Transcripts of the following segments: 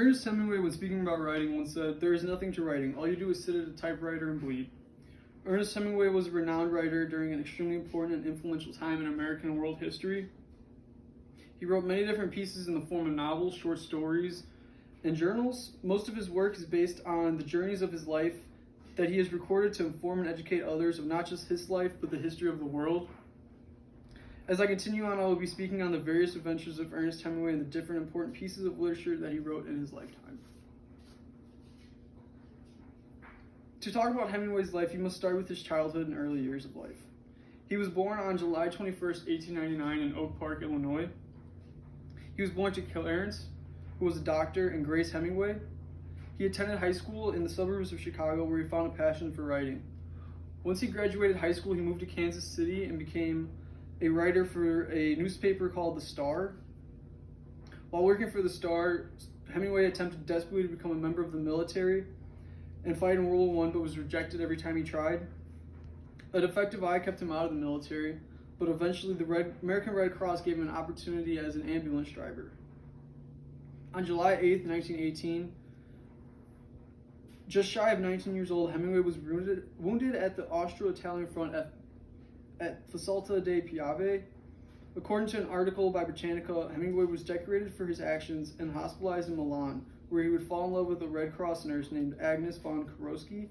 Ernest Hemingway, when speaking about writing, once said, "There is nothing to writing. All you do is sit at a typewriter and bleed." Ernest Hemingway was a renowned writer during an extremely important and influential time in American world history. He wrote many different pieces in the form of novels, short stories, and journals. Most of his work is based on the journeys of his life that he has recorded to inform and educate others of not just his life, but the history of the world. As I continue on, I will be speaking on the various adventures of Ernest Hemingway and the different important pieces of literature that he wrote in his lifetime. To talk about Hemingway's life, you must start with his childhood and early years of life. He was born on July 21st, 1899 in Oak Park, Illinois. He was born to Clarence, who was a doctor, and Grace Hemingway. He attended high school in the suburbs of Chicago, where he found a passion for writing. Once he graduated high school, he moved to Kansas City and became a writer for a newspaper called The Star. While working for The Star, Hemingway attempted desperately to become a member of the military and fight in World War I, but was rejected every time he tried. A defective eye kept him out of the military, but eventually the American Red Cross gave him an opportunity as an ambulance driver. On July 8th, 1918, just shy of 19 years old, Hemingway was wounded at the Austro-Italian front at Fasolta de Piave. According to an article by Britannica, Hemingway was decorated for his actions and hospitalized in Milan, where he would fall in love with a Red Cross nurse named Agnes von Kurowski.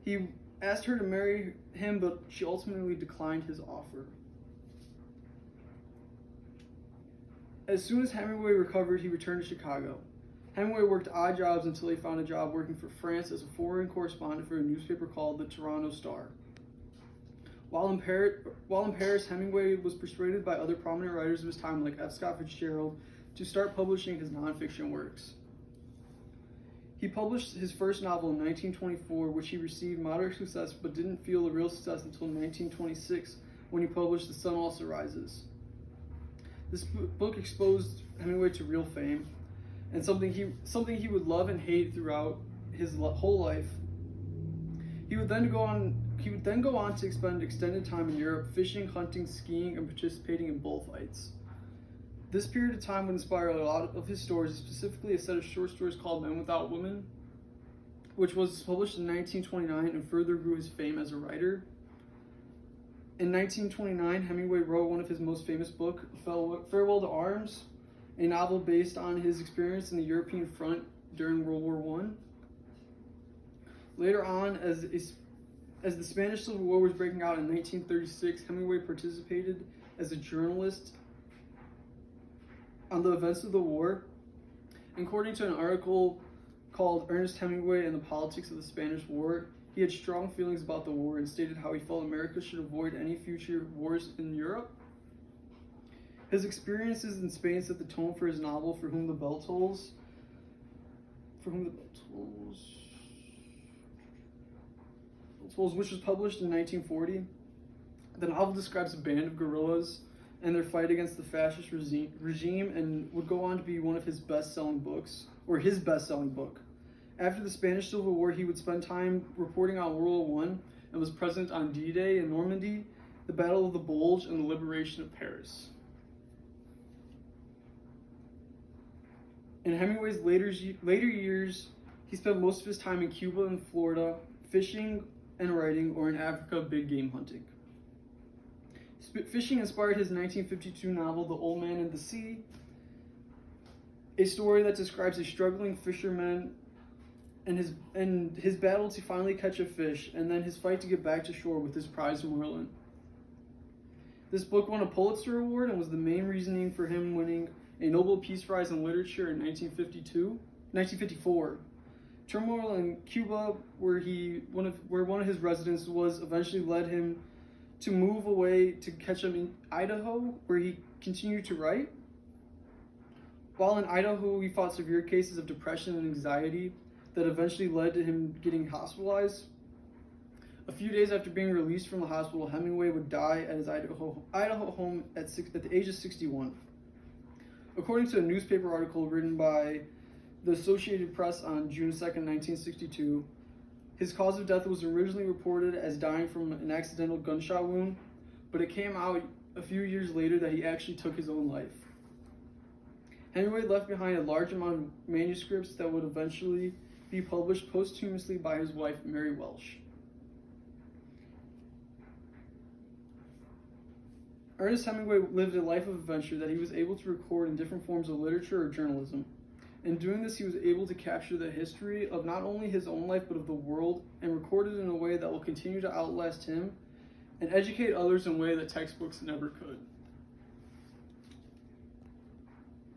He asked her to marry him, but she ultimately declined his offer. As soon as Hemingway recovered, he returned to Chicago. Hemingway worked odd jobs until he found a job working for France as a foreign correspondent for a newspaper called the Toronto Star. While in Paris, Hemingway was persuaded by other prominent writers of his time, like F. Scott Fitzgerald, to start publishing his nonfiction works. He published his first novel in 1924, which he received moderate success, but didn't feel a real success until 1926, when he published The Sun Also Rises. This book exposed Hemingway to real fame, and something he would love and hate throughout his whole life. He would then go on to spend extended time in Europe, fishing, hunting, skiing, and participating in bullfights. This period of time would inspire a lot of his stories, specifically a set of short stories called Men Without Women, which was published in 1929 and further grew his fame as a writer. In 1929, Hemingway wrote one of his most famous books, Farewell to Arms, a novel based on his experience in the European front during World War I. Later on, as the Spanish Civil War was breaking out in 1936, Hemingway participated as a journalist on the events of the war. According to an article called Ernest Hemingway and the Politics of the Spanish War, he had strong feelings about the war and stated how he felt America should avoid any future wars in Europe. His experiences in Spain set the tone for his novel For Whom the Bell Tolls, which was published in 1940. The novel describes a band of guerrillas and their fight against the fascist regime, and would go on to be one of his best-selling books, or his best-selling book. After the Spanish Civil War, he would spend time reporting on World War I and was present on D-Day in Normandy, the Battle of the Bulge, and the liberation of Paris. In Hemingway's later years, he spent most of his time in Cuba and Florida, fishing and writing, or in Africa, big game hunting. Fishing inspired his 1952 novel, The Old Man and the Sea, a story that describes a struggling fisherman and his battle to finally catch a fish, and then his fight to get back to shore with his prize marlin. This book won a Pulitzer Award and was the main reasoning for him winning a Nobel Peace Prize in Literature in 1954. Turmoil in Cuba, where one of his residents was, eventually led him to move away to Ketchum in Idaho, where he continued to write. While in Idaho, he fought severe cases of depression and anxiety that eventually led to him getting hospitalized. A few days after being released from the hospital, Hemingway would die at his Idaho home at the age of 61. According to a newspaper article written by the Associated Press on June 2nd, 1962, his cause of death was originally reported as dying from an accidental gunshot wound, but it came out a few years later that he actually took his own life. Hemingway left behind a large amount of manuscripts that would eventually be published posthumously by his wife, Mary Welsh. Ernest Hemingway lived a life of adventure that he was able to record in different forms of literature or journalism. In doing this, he was able to capture the history of not only his own life but of the world, and record it in a way that will continue to outlast him and educate others in a way that textbooks never could.